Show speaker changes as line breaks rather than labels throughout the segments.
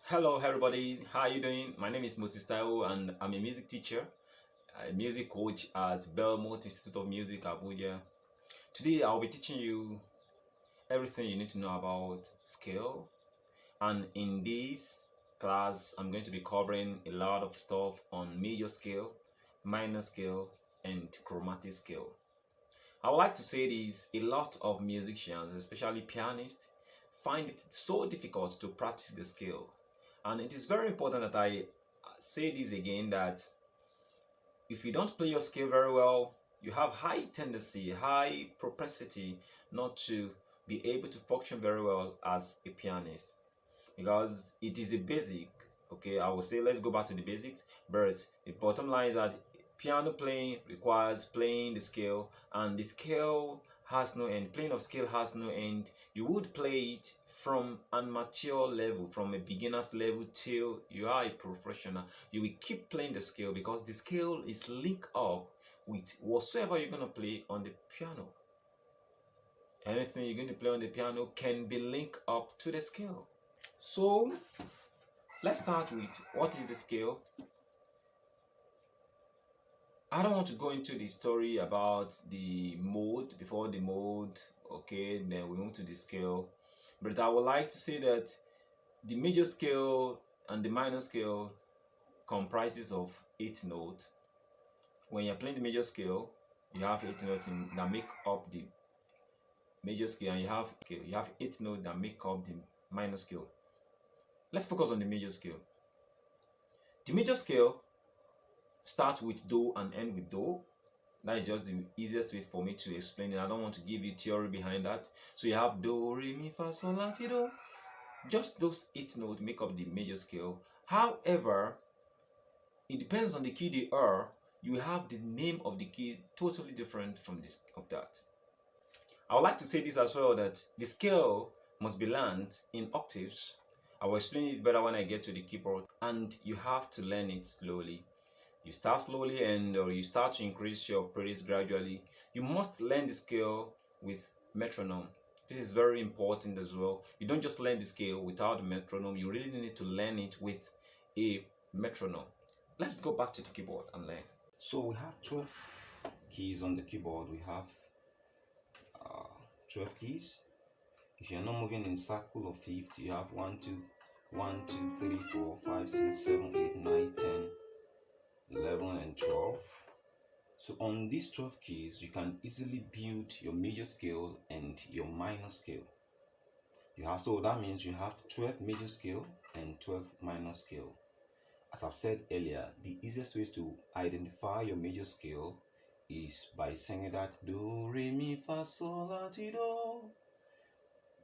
Hello everybody, how are you doing? My name is Moses Taiwo and I'm a music teacher, a music coach at Belmont Institute of Music, Abuja. Today I'll be teaching you everything you need to know about scale, and in this class I'm going to be covering a lot of stuff on major scale, minor scale, and chromatic scale. I would like to say this: a lot of musicians, especially pianists, find it so difficult to practice the scale. And it is very important that I say this again, that if you don't play your scale very well, you have high tendency, high propensity not to be able to function very well as a pianist, because it is a basic. Okay, I will say let's go back to the basics, but the bottom line is that piano playing requires playing the scale, and the scale has no end. Playing of scale has no end. You would play it from an mature level, from a beginner's level till you are a professional. You will keep playing the scale because the scale is linked up with whatsoever you're going to play on the piano. Anything you're going to play on the piano can be linked up to the scale. So let's start with what is the scale. I don't want to go into the story about the mode before the mode, okay, then we move to the scale. But I would like to say that the major scale and the minor scale comprises of 8 notes. When you're playing the major scale, you have 8 notes that make up the major scale, and you have 8 notes that make up the minor scale. Let's focus on the major scale. The major scale starts with do and end with do. That is just the easiest way for me to explain it. I don't want to give you theory behind that. So you have do, re, mi, fa, sol, la, ti, do. Just those 8 notes make up the major scale. However, it depends on the key they are. You have the name of the key totally different from this of that. I would like to say this as well, that the scale must be learned in octaves. I will explain it better when I get to the keyboard, and you have to learn it slowly. You start slowly and or you start to increase your practice gradually. You must learn the scale with metronome. This is very important as well. You don't just learn the scale without the metronome. You really need to learn it with a metronome. Let's go back to the keyboard and learn.
So we have 12 keys on the keyboard. We have 12 keys. If you're not moving in circle of fifth, you have 1, 2, 1, 2, 3, 4, 5, 6, 7, 8, 9, 10, 11, and 12. So on these 12 keys, you can easily build your major scale and your minor scale. So that means you have 12 major scale and 12 minor scale. As I've said earlier, the easiest way to identify your major scale is by singing that do, re, mi, fa, sol, la, ti, do.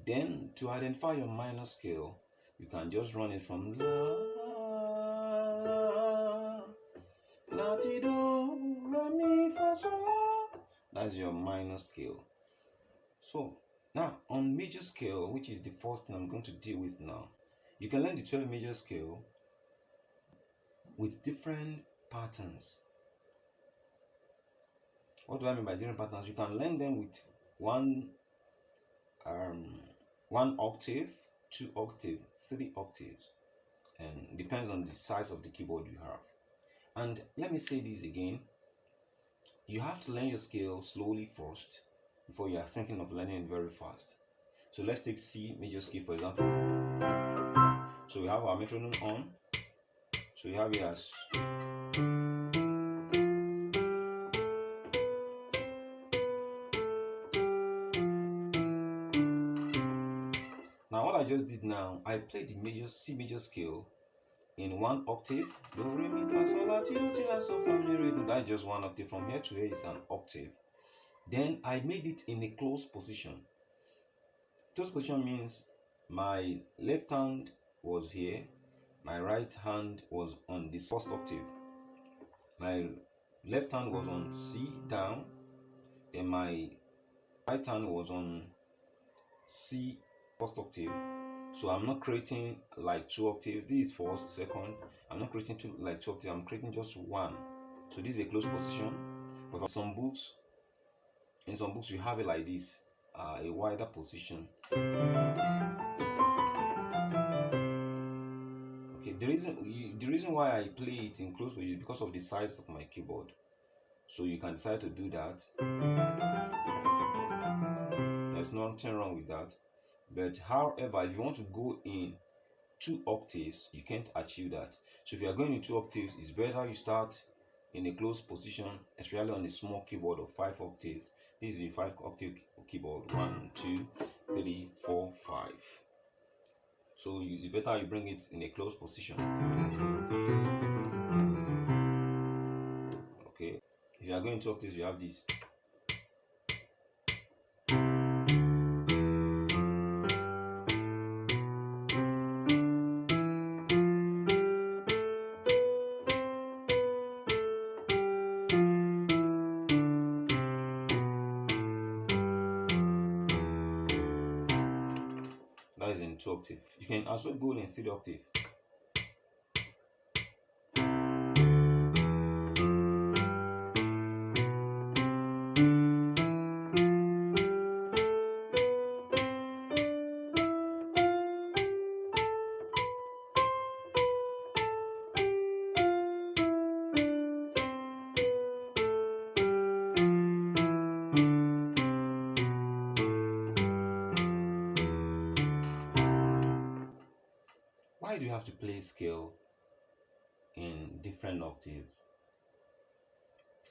Then to identify your minor scale, you can just run it from la, la, la, ti, do, re, mi, fa, sol, la. That's your minor scale. So now on major scale, which is the first thing I'm going to deal with now, you can learn the 12 major scale with different patterns. What do I mean by different patterns? You can learn them with one octave, 2 octave, 3 octaves, and depends on the size of the keyboard you have. And let me say this again: you have to learn your scale slowly first before you are thinking of learning it very fast. So let's take C major scale for example. So we have our metronome on. So you have it as now. What I just did now, I played the C major scale in 1 octave. Do, re, mi, fa, sol, la, ti, do, ti, la, sol, fa, mi, re, do. That's just 1 octave. From here to here is an octave. Then I made it in a closed position. Closed position means my left hand was here, my right hand was on the first octave. My left hand was on C down, then my right hand was on C first octave. So I'm not creating like 2 octaves. This is first, second. I'm not creating 2 octaves. I'm creating just one. So this is a closed position. But in some books you have it like this, a wider position. the reason why I play it in close position is because of the size of my keyboard. So you can decide to do that. There's nothing wrong with that. But however, if you want to go in 2 octaves, you can't achieve that. So if you are going in 2 octaves, it's better you start in a close position, especially on a small keyboard of 5 octaves. This is a 5 octave keyboard. 1, 2, 3, 4, 5. So it's better you bring it in a close position. Okay. If you are going 2 octaves, you have this. That is in 2 octaves. You can as well go in 3 octaves. Why do you have to play scale in different octaves?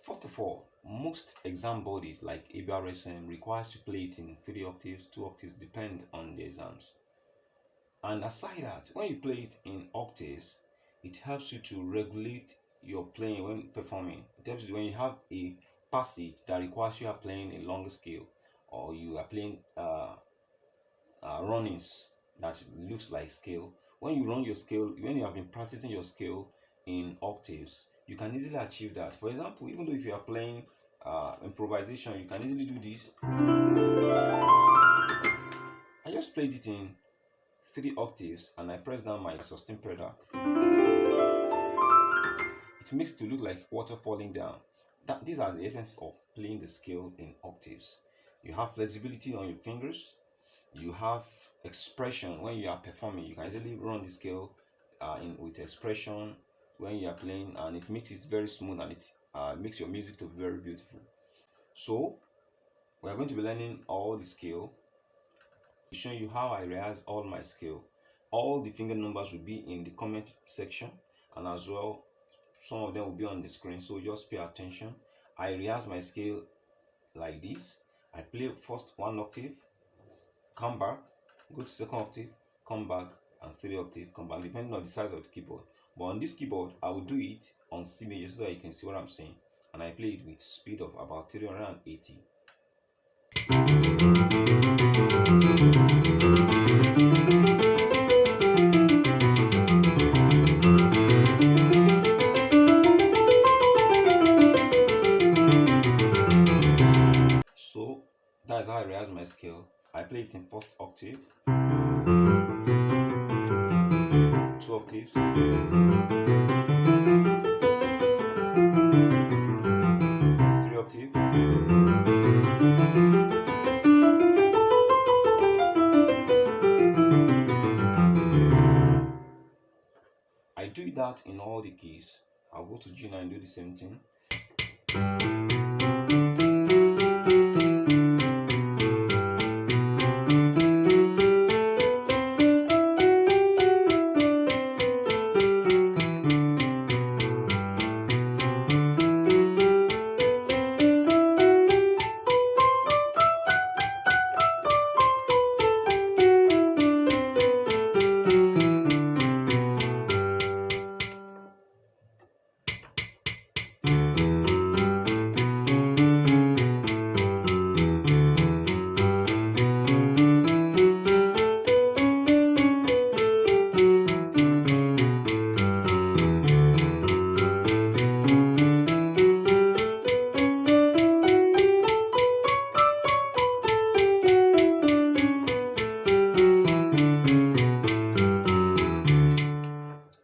First of all, most exam bodies like ABRSM requires to play it in 3 octaves, 2 octaves, depend on the exams. And aside that, when you play it in octaves, it helps you to regulate your playing when performing. It helps you when you have a passage that requires you are playing a longer scale, or you are playing runnings that looks like scale. When you run your scale, when you have been practicing your scale in octaves, you can easily achieve that. For example, even though if you are playing improvisation, you can easily do this. I just played it in 3 octaves and I press down my sustain pedal. It makes it look like water falling down. These are the essence of playing the scale in octaves. You have flexibility on your fingers. You have expression when you are performing. You can easily run the scale with expression when you are playing, and it makes it very smooth, and it makes your music to be very beautiful. So we are going to be learning all the scale, showing you how I rehearse all my scale. All the finger numbers will be in the comment section, and as well some of them will be on the screen, so just pay attention. I rehearse my scale like this. I play first 1 octave, come back, go to 2nd octave, come back, and 3 octave, come back, depending on the size of the keyboard. But on this keyboard, I will do it on C major so that you can see what I'm saying. And I play it with speed of about 380. So that's how I rehearse my scale. I play it in 1st octave, 2 octaves, 3 octave, I do that in all the keys. I'll go to G9 and do the same thing.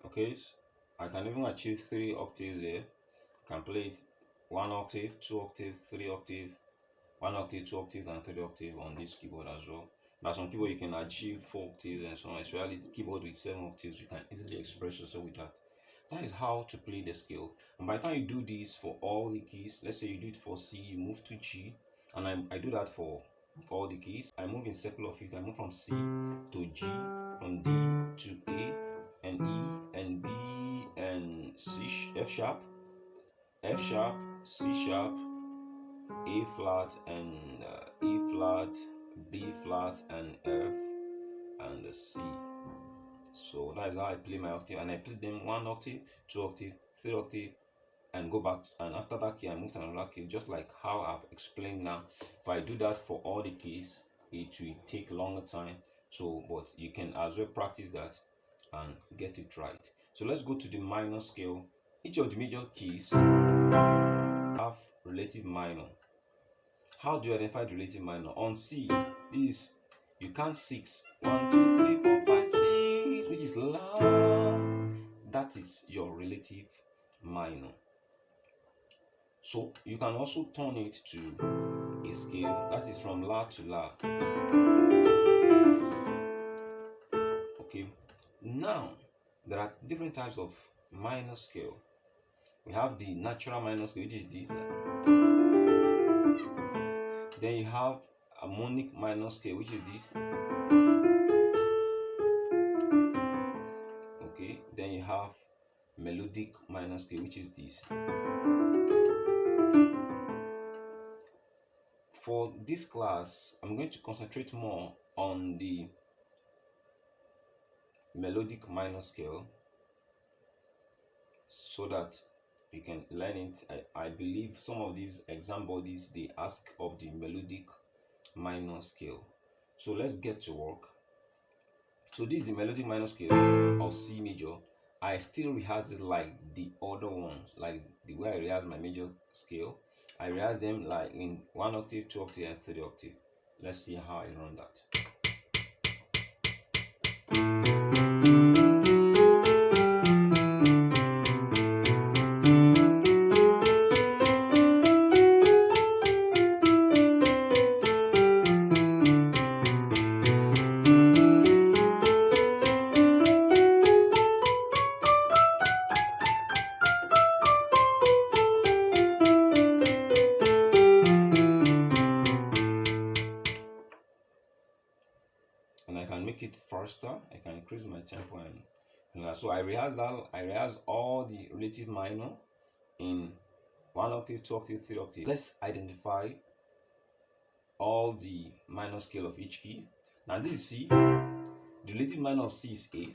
Okay, so I can even achieve 3 octaves there. I can play it 1 octave, 2 octave, 3 octave, 1 octave, 2 octaves, and 3 octave on this keyboard as well. Now some keyboard you can achieve 4 octaves and so on, especially keyboard with 7 octaves, you can easily express yourself with that. That is how to play the scale. And by the time you do this for all the keys, let's say you do it for C, you move to G, and I do that for all the keys. I move in circular fifth. I move from C to G, from D to A and E and B and C, F sharp, C sharp, A flat and E flat, B flat and F and C. So that is how I play my octave, and I play them 1 octave, 2 octave, 3 octave, and go back. And after that key, I move to another key, just like how I've explained now. If I do that for all the keys, it will take longer time. So, but you can as well practice that and get it right. So let's go to the minor scale. Each of the major keys have relative minor. How do you identify the relative minor? On C, this you count 6. 1, 2, 3, 4, 5, 6, which is La. That is your relative minor. So you can also turn it to a scale that is from La to La. Okay. Now there are different types of minor scale. We have the natural minor scale, which is this. Then you have harmonic minor scale, which is this. Okay, then you have melodic minor scale, which is this. For this class, I'm going to concentrate more on the melodic minor scale so that you can learn it. I believe some of these exam bodies, they ask of the melodic minor scale. So let's get to work. So this is the melodic minor scale of C major. I still rehearse it like the other ones, like the way I rehearse my major scale. I rehearse them like in 1 octave, 2 octave, and 3 octave. Let's see how I run that. And I can make it faster. I can increase my tempo and so I rehearse that. I rehearse all the relative minor in 1 octave, 2 octave, 3 octave. Let's identify all the minor scale of each key. Now this is C. The relative minor of C is A.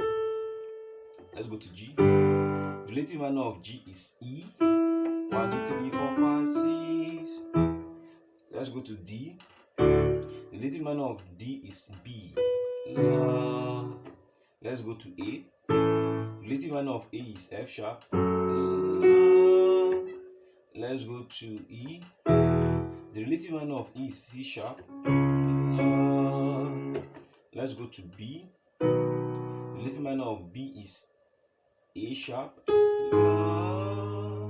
Let's go to G. The relative minor of G is E. 1, 2, 3, 4, 5, 6. Let's go to D. The relative minor of D is B. La. Let's go to A. The relative minor of A is F sharp. La. Let's go to E. The relative minor of E is C sharp. La. Let's go to B. The relative minor of B is A sharp. La.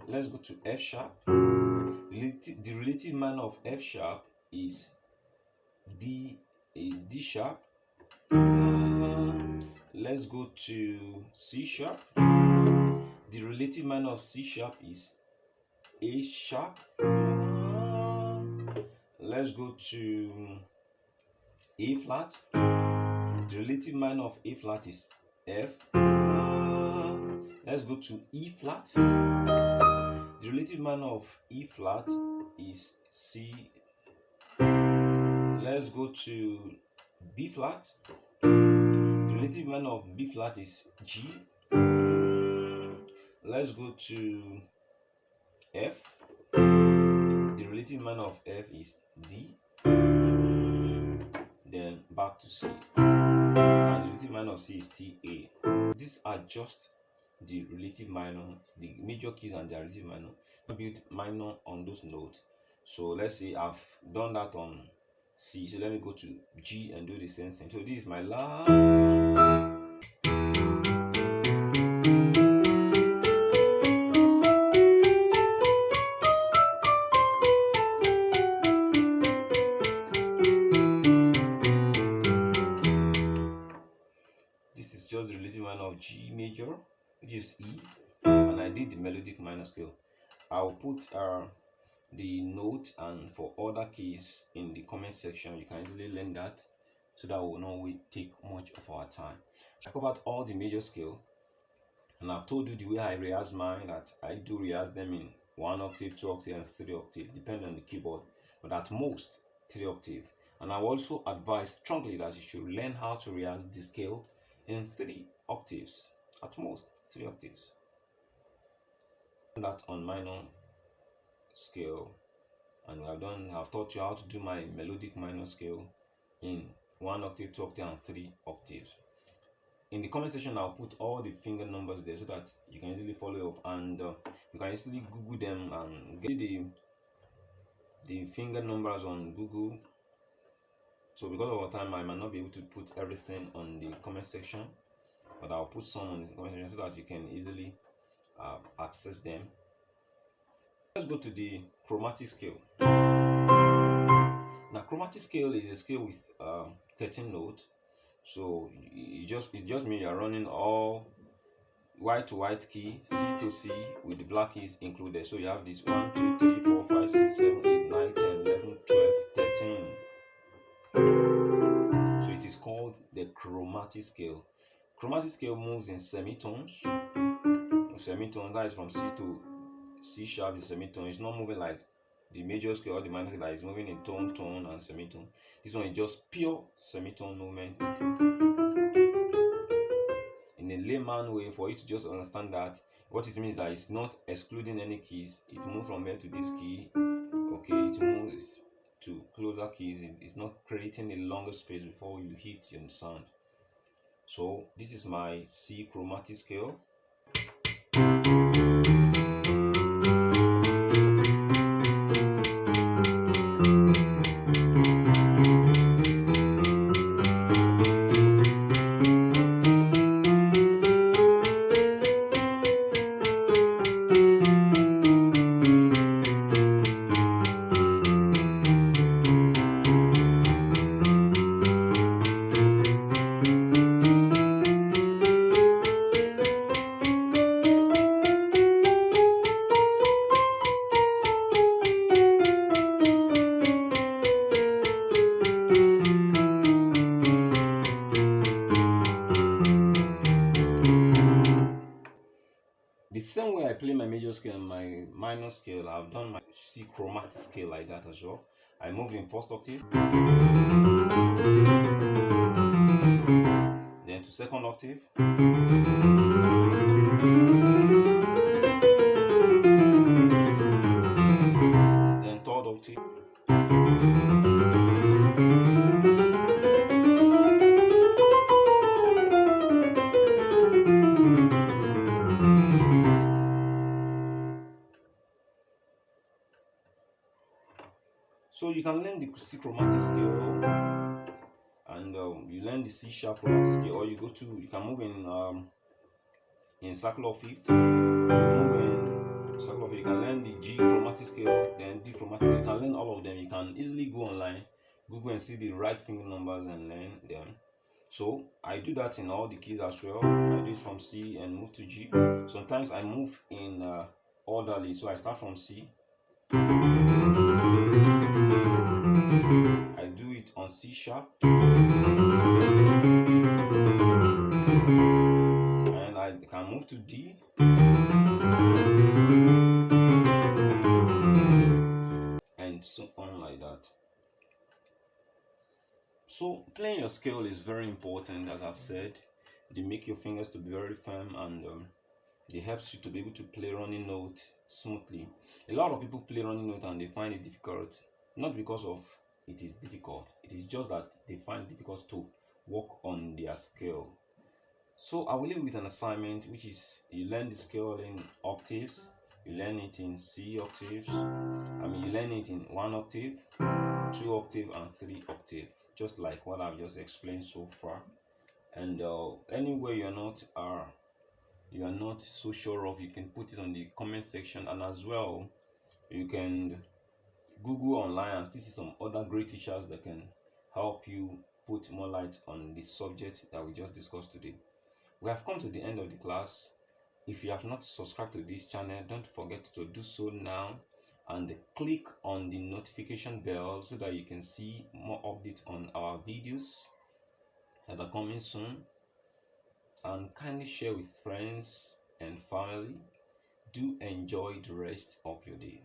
Let's go to F sharp. The relative minor of F sharp is D sharp. Let's go to C sharp. The relative minor of C sharp is A sharp. Let's go to A flat. The relative minor of A flat is F. Let's go to E flat. The relative minor of E flat is C. Let's go to B flat. The relative minor of B flat is G. Let's go to F. The relative minor of F is D. Then back to C. And the relative minor of C is TA. These are just the relative minor, the major keys and their relative minor. Build minor on those notes. So let's say I've done that on C. So let me go to G and do the same thing. So this is my La. of G major, which is E, and I did the melodic minor scale. I'll put the note and for other keys in the comment section. You can easily learn that, so that will not take much of our time. I covered all the major scale, and I've told you the way I rehearse mine, that I do rehearse them in 1 octave, 2 octave, and 3 octave, depending on the keyboard, but at most 3 octave. And I also advise strongly that you should learn how to rehearse the scale in 3 octaves, at most 3 octaves. That on minor scale, and I've taught you how to do my melodic minor scale in 1 octave, 2 octave, and 3 octaves. In the comment section, I'll put all the finger numbers there so that you can easily follow up, and you can easily Google them and get the finger numbers on Google. So because of our time, I might not be able to put everything on the comment section, but I'll put some on the comment section so that you can easily access them. Let's go to the chromatic scale. Now, chromatic scale is a scale with 13 notes. So it just means you are running all white to white key, C to C, with the black keys included. So you have this 1, 2, 3, 4, 5, 6, 7, 8, 9, 10, 11, 12, 13. So it is called the chromatic scale. Chromatic scale moves in semitones. Semitones, that is from C to C sharp, is semitone. It's not moving like the major scale or the minor scale that is moving in tone, tone, and semitone. This one is just pure semitone movement. In a layman way, for you to just understand that, what it means that it's not excluding any keys. It moves from here to this key. Okay, it moves to closer keys. It's not creating a longer space before you hit your sound. So this is my C chromatic scale. The same way I play my major scale and my minor scale, I've done my C chromatic scale like that as well. I move in first octave, then to second octave, then third octave, so you can learn the C chromatic scale, and you learn the C sharp chromatic scale, or you can move in circular fifth. You can learn the G chromatic scale, then D chromatic scale. You can learn all of them. You can easily go online, Google, and see the right finger numbers and learn them. So I do that in all the keys as well. I do it from C and move to G. Sometimes I move in orderly, so I start from C. I do it on C sharp, and I can move to D, and so on like that. So playing your scale is very important, as I've said. They make your fingers to be very firm, and it helps you to be able to play running note smoothly. A lot of people play running note and they find it difficult, not because of it is difficult. It is just that they find it difficult to work on their scale. So I will leave with an assignment, which is you learn the scale in octaves. You learn it in C octaves. You learn it in 1 octave, 2 octave, and 3 octave, just like what I've just explained so far. And anywhere you are not so sure of, you can put it on the comment section, and as well you can Google online and still see some other great teachers that can help you put more light on the subject that we just discussed today. we have come to the end of the class. If you have not subscribed to this channel, don't forget to do so now and click on the notification bell so that you can see more updates on our videos that are coming soon. And kindly share with friends and family. Do enjoy the rest of your day.